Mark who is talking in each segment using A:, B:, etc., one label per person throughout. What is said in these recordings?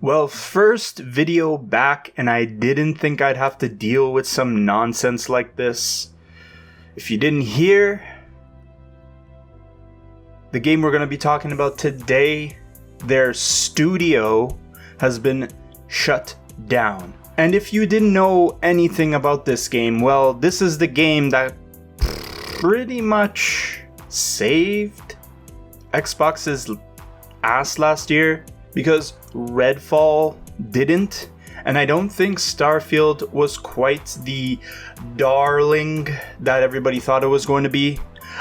A: Well, first video back, and I didn't think I'd have to deal with some nonsense like this. If you didn't hear, the game we're going to be talking about today, their studio has been shut down. And if you didn't know anything about this game, well, this is the game that pretty much saved Xbox's ass last year, because Redfall didn't, and I don't think Starfield was quite the darling that everybody thought it was going to be,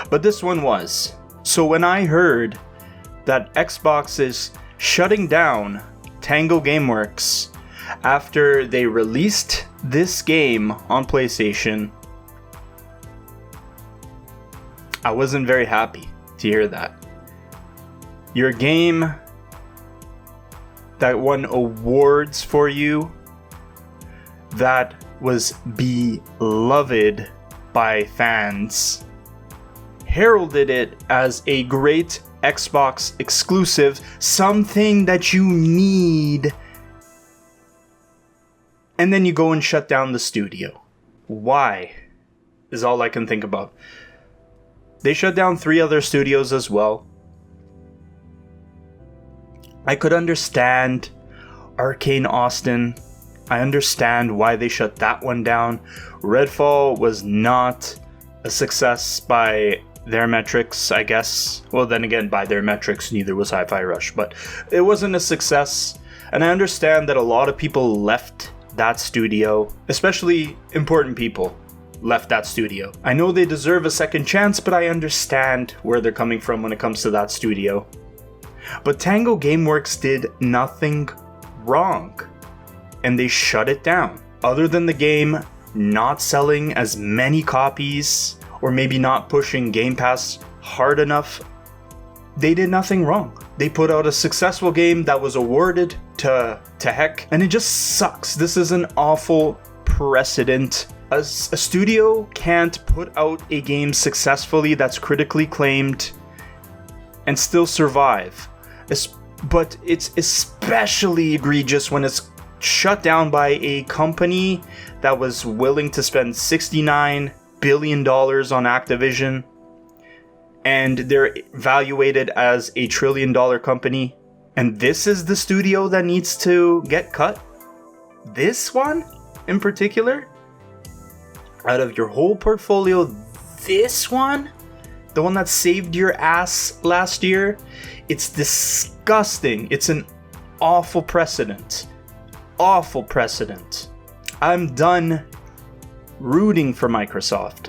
A: but this one was. So when I heard that Xbox is shutting down Tango Gameworks after they released this game on PlayStation, I wasn't very happy to hear that. Your game that won awards for you, that was beloved by fans, heralded it as a great Xbox exclusive, something that you need, and then you go and shut down the studio. Why? Is all I can think about. They shut down 3 other studios as well. I could understand Arcane Austin. I understand why they shut that one down. Redfall was not a success by their metrics, I guess. Well, then again, by their metrics, neither was Hi-Fi Rush, but it wasn't a success. And I understand that a lot of people left that studio, especially important people left that studio. I know they deserve a second chance, but I understand where they're coming from when it comes to that studio. But Tango Gameworks did nothing wrong, and they shut it down. Other than the game not selling as many copies, or maybe not pushing Game Pass hard enough, they did nothing wrong. They put out a successful game that was awarded to heck, and it just sucks. This is an awful precedent. A studio can't put out a game successfully that's critically acclaimed and still survive. But it's especially egregious when it's shut down by a company that was willing to spend $69 billion on Activision, and they're evaluated as a $1 trillion company, and this is the studio that needs to get cut? This one in particular? Out of your whole portfolio, this one? The one that saved your ass last year? It's disgusting. It's an awful precedent. Awful precedent. I'm done rooting for Microsoft.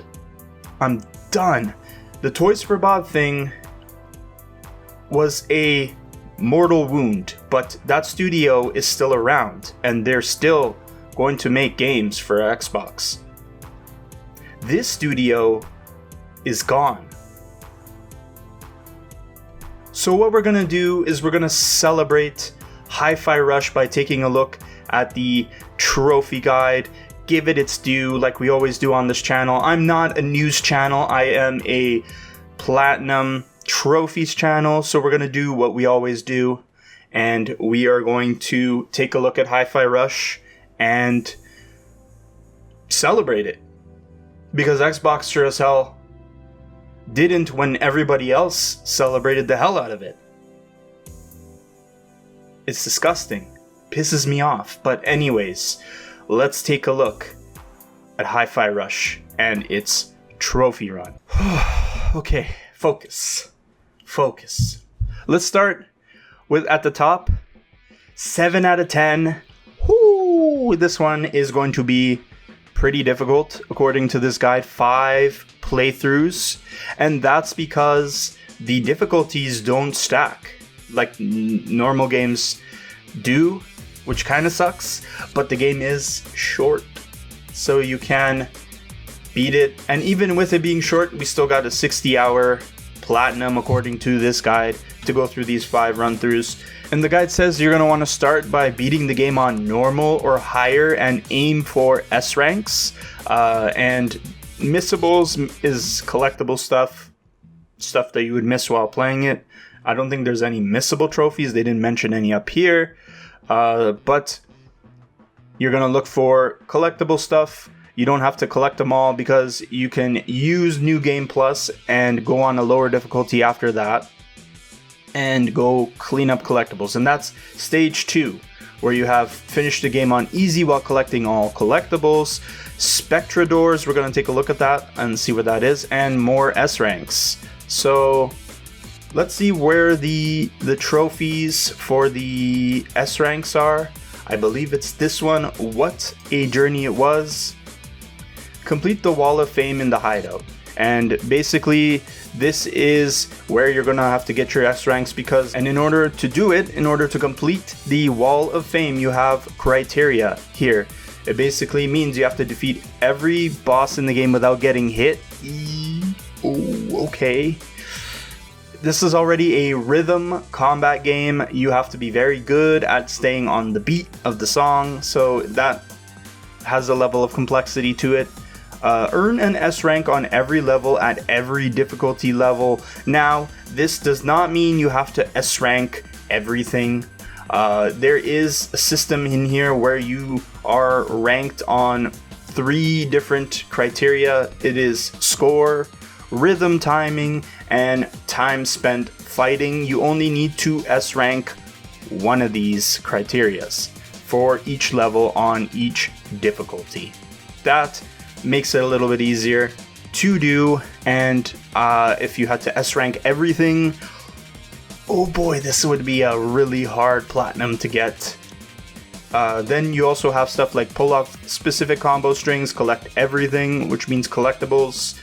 A: I'm done. The Toys for Bob thing was a mortal wound, but that studio is still around, and they're still going to make games for Xbox. This studio is gone. So what we're going to do is we're going to celebrate Hi-Fi Rush by taking a look at the trophy guide, give it its due like we always do on this channel. I'm not a news channel, I am a Platinum Trophies channel, so we're going to do what we always do, and we are going to take a look at Hi-Fi Rush and celebrate it. Because Xbox sure as hell didn't when everybody else celebrated the hell out of it. It's disgusting. Pisses me off. But anyways, let's take a look at Hi-Fi Rush and its trophy run. Okay, focus. Let's start with at the top, 7 out of 10. Whoo! This one is going to be pretty difficult according to this guide. 5 playthroughs, and that's because the difficulties don't stack like normal games do, which kind of sucks, but the game is short, so you can beat it. And even with it being short, we still got a 60-hour platinum according to this guide to go through these 5 run-throughs. And the guide says you're going to want to start by beating the game on normal or higher and aim for S ranks, and missables is collectible stuff that you would miss while playing it. I don't think there's any missable trophies. They didn't mention any up here. But you're going to look for collectible stuff. You don't have to collect them all because you can use New Game Plus and go on a lower difficulty after that and go clean up collectibles. And that's stage 2, where you have finished the game on easy while collecting all collectibles. Spectra doors, we're going to take a look at that and see what that is, and more S ranks. So let's see where the trophies for the S ranks are. I believe it's this one. What a journey it was. Complete the Wall of Fame in the hideout. And basically this is where you're gonna have to get your S ranks, because, and in order to do it, in order to complete the Wall of Fame, you have criteria here. It basically means you have to defeat every boss in the game without getting hit. Oh, okay. This is already a rhythm combat game. You have to be very good at staying on the beat of the song, so that has a level of complexity to it. Earn an S rank on every level at every difficulty level. Now, this does not mean you have to S rank everything. There is a system in here where you are ranked on 3 different criteria. It is score, rhythm timing, and time spent fighting. You only need to S rank one of these criterias for each level on each difficulty. That makes it a little bit easier to do. And if you had to S rank everything, oh boy, this would be a really hard platinum to get. Then you also have stuff like pull off specific combo strings, collect everything, which means collectibles.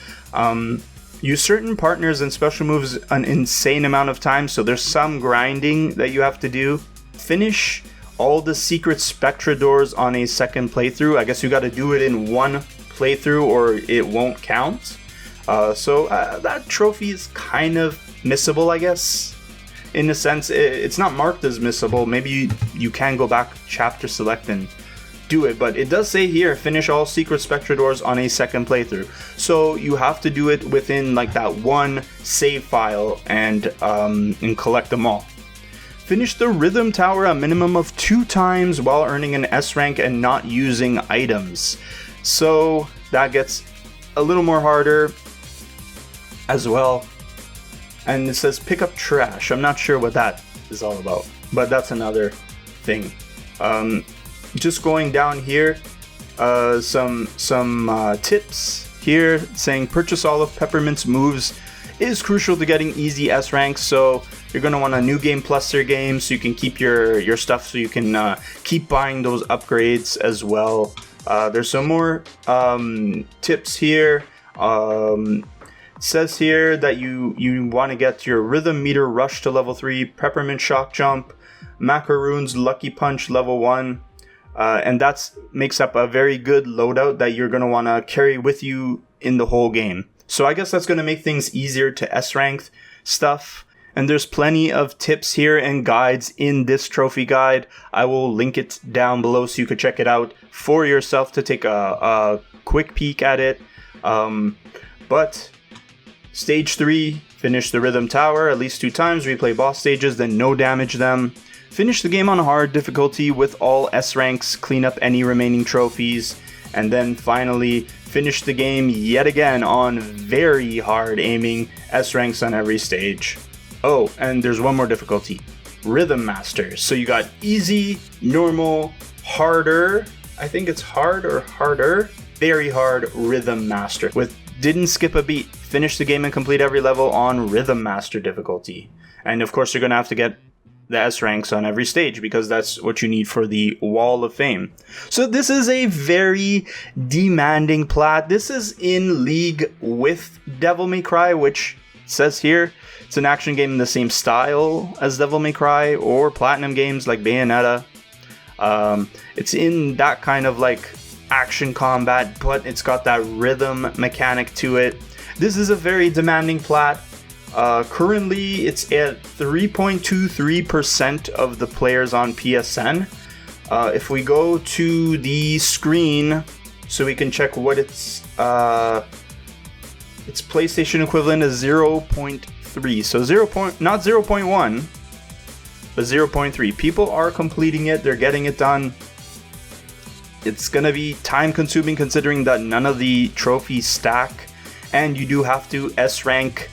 A: Use certain partners and special moves an insane amount of time, so there's some grinding that you have to do. Finish all the secret Spectra doors on a second playthrough. I guess you got to do it in one playthrough or it won't count. So that trophy is kind of missable, I guess. In a sense, it's not marked as missable. Maybe you can go back, chapter select, and do it. But it does say here, finish all secret Spectra doors on a second playthrough. So you have to do it within like that one save file and collect them all. Finish the Rhythm Tower a minimum of 2 times while earning an S rank and not using items. So that gets a little more harder as well. And it says pick up trash. I'm not sure what that is all about, but that's another thing. Just going down here, some tips here saying purchase all of Peppermint's moves is crucial to getting easy S ranks. So you're going to want a New Game Plus your game so you can keep your stuff, so you can keep buying those upgrades as well. There's some more tips here. Says here that you want to get your Rhythm Meter Rush to level 3, Peppermint Shock Jump, Macaroon's Lucky Punch level 1, and that makes up a very good loadout that you're going to want to carry with you in the whole game. So I guess that's going to make things easier to S-rank stuff. And there's plenty of tips here and guides in this trophy guide. I will link it down below so you could check it out for yourself to take a quick peek at it. But stage 3, finish the Rhythm Tower at least 2 times, replay boss stages, then no damage them. Finish the game on hard difficulty with all S ranks, clean up any remaining trophies, and then finally finish the game yet again on very hard aiming, S ranks on every stage. Oh, and there's one more difficulty, Rhythm Master. So you got easy, normal, harder, I think it's hard or harder, very hard Rhythm Master with didn't skip a beat. Finish the game and complete every level on Rhythm Master difficulty. And of course you're going to have to get the S ranks on every stage because that's what you need for the Wall of Fame. So this is a very demanding plat. This is in league with Devil May Cry, which says here it's an action game in the same style as Devil May Cry or Platinum games like Bayonetta. It's in that kind of like action combat, but it's got that rhythm mechanic to it. This is a very demanding plat. Currently it's at 3.23% of the players on PSN. If we go to the screen so we can check what its PlayStation equivalent is 0.3, so not 0.1, But 0.3, people are completing it, they're getting it done. It's gonna be time consuming considering that none of the trophies stack, and you do have to S rank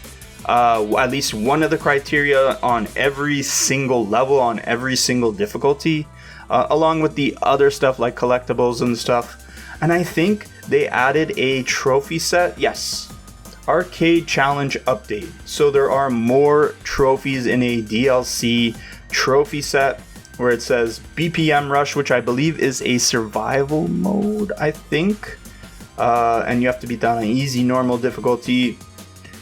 A: at least one of the criteria on every single level, on every single difficulty, along with the other stuff like collectibles and stuff. And I think they added a trophy set. Yes, Arcade Challenge update. So there are more trophies in a DLC trophy set where it says BPM Rush, which I believe is a survival mode, I think. And you have to be done on easy, normal difficulty.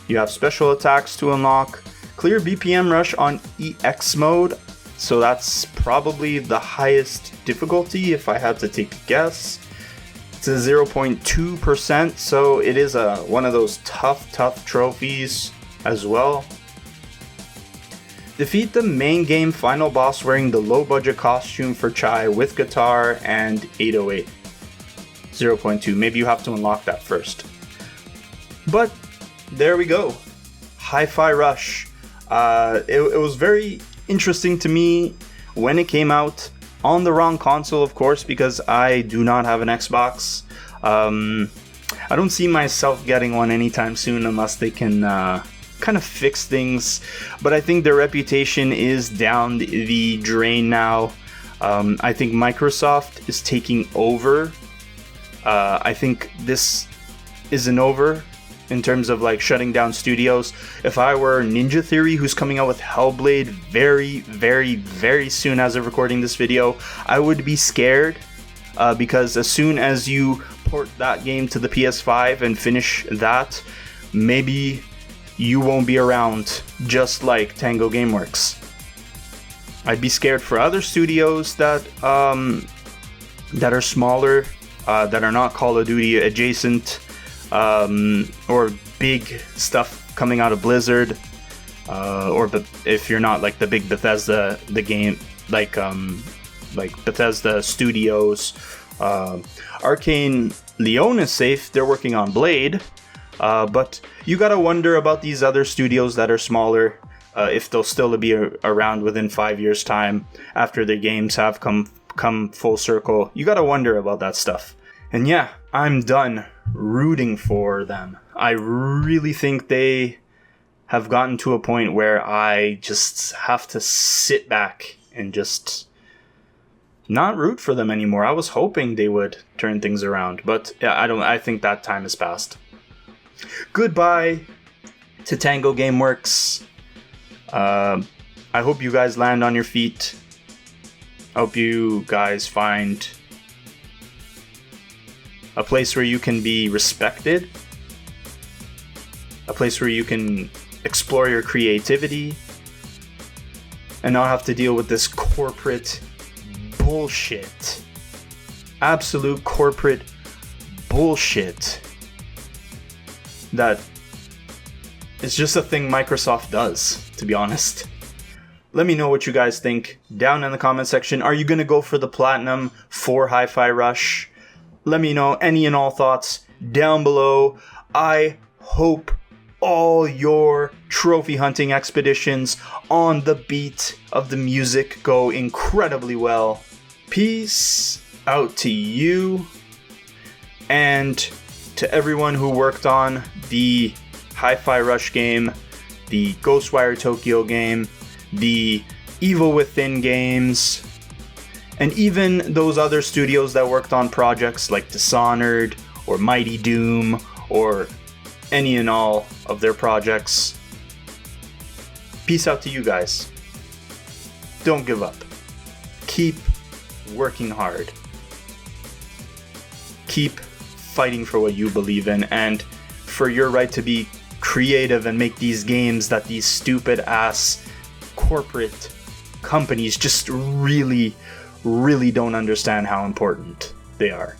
A: You have special attacks to unlock. Clear BPM Rush on EX mode. So that's probably the highest difficulty if I had to take a guess. It's a 0.2%, so it is one of those tough trophies as well. Defeat the main game final boss wearing the low budget costume for Chai with guitar and 808. 0.2, maybe you have to unlock that first. But there we go. Hi-Fi Rush. It was very interesting to me when it came out. On the wrong console, of course, because I do not have an Xbox. I don't see myself getting one anytime soon unless they can kind of fix things. But I think their reputation is down the drain now. I think Microsoft is taking over. I think this isn't over in terms of like shutting down studios. If I were Ninja Theory, who's coming out with Hellblade very soon as of recording this video, I would be scared because as soon as you port that game to the PS5 and finish that, maybe you won't be around, just like Tango Gameworks. I'd be scared for other studios that are smaller, that are not Call of Duty adjacent, or big stuff coming out of Blizzard, or if you're not like the big Bethesda, the game like Bethesda Studios. Arcane Leon is safe, they're working on Blade, but you gotta wonder about these other studios that are smaller, if they'll still be around within 5 years time after their games have come full circle. You gotta wonder about that stuff. And yeah, I'm done rooting for them. I really think they have gotten to a point where I just have to sit back and just not root for them anymore. I was hoping they would turn things around, but yeah, I think that time has passed. Goodbye to Tango Gameworks. I hope you guys land on your feet. I hope you guys find a place where you can be respected, a place where you can explore your creativity, and not have to deal with this corporate bullshit. Absolute corporate bullshit that is just a thing Microsoft does, to be honest. Let me know what you guys think down in the comment section. Are you going to go for the Platinum for Hi-Fi Rush? Let me know any and all thoughts down below. I hope all your trophy hunting expeditions on the beat of the music go incredibly well. Peace out to you and to everyone who worked on the Hi-Fi Rush game, the Ghostwire Tokyo game, the Evil Within games, and even those other studios that worked on projects like Dishonored or Mighty Doom or any and all of their projects. Peace out to you guys. Don't give up. Keep working hard. Keep fighting for what you believe in and for your right to be creative and make these games that these stupid ass corporate companies just really don't understand how important they are.